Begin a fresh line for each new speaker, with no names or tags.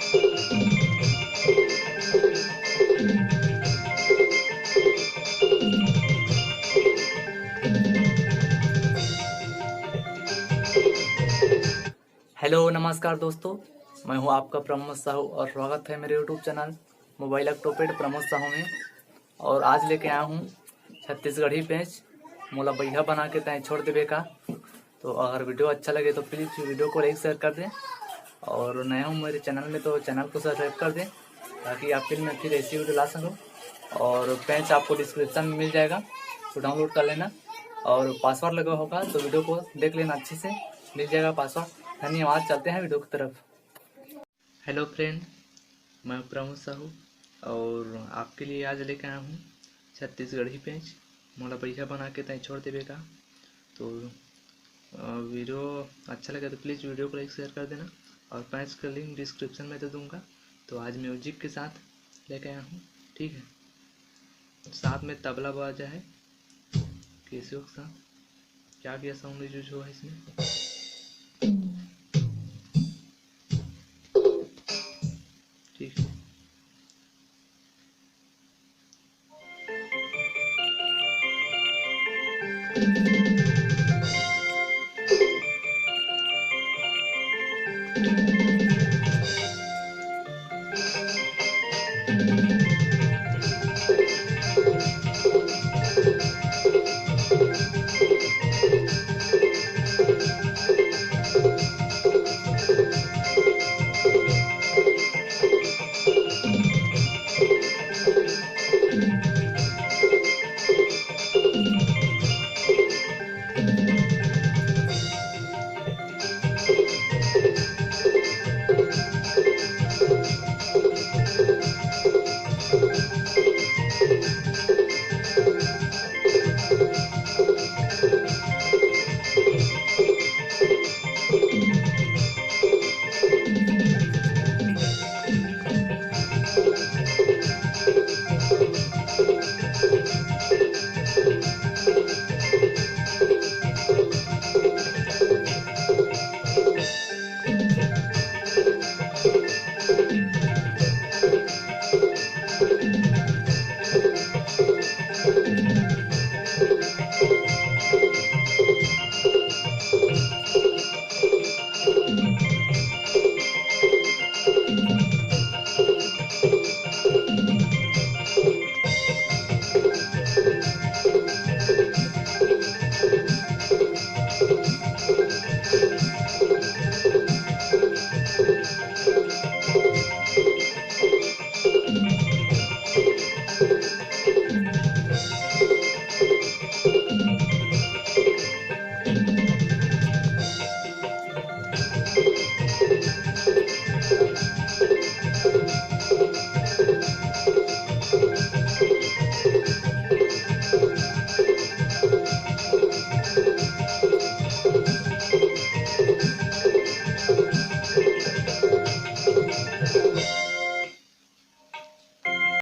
Hello नमस्कार दोस्तों, मैं हूं आपका प्रमोद साहू और स्वागत है मेरे YouTube channel mobile octopad Pramod Sahu में। और आज लेके आया हूं छत्तीसगढ़ी पेंच मोला बढ़िया बना के तय छोड़ देवे का। तो अगर वीडियो अच्छा लगे तो प्लीज़ वीडियो को लाइक शेयर कर दें, और नया हूँ मेरे चैनल में तो चैनल को सब्सक्राइब कर दें ताकि आपके लिए मैं फिर ऐसी वीडियो ला सकूँ। और पेंच आपको डिस्क्रिप्शन में मिल जाएगा, तो डाउनलोड कर लेना। और पासवर्ड लगा होगा तो वीडियो को देख लेना, अच्छे से मिल जाएगा पासवर्ड। धन्यवाद। चलते हैं वीडियो की तरफ। हेलो फ्रेंड, मैं प्रमोद साहू और आपके लिए आज लेकर आया हूँ छत्तीसगढ़ी पेंच मोला बढ़िया बना के तय छोड़ देवे का। तो वीडियो अच्छा लगे तो प्लीज़ वीडियो को लाइक शेयर कर देना, और पेंच का लिंक डिस्क्रिप्शन में दे दूँगा। तो आज म्यूजिक के साथ लेकर आया हूँ, ठीक है। साथ में तबला बाजा है, कैसे के साथ क्या क्या साउंड यूज हुआ है इसमें। ठीक है।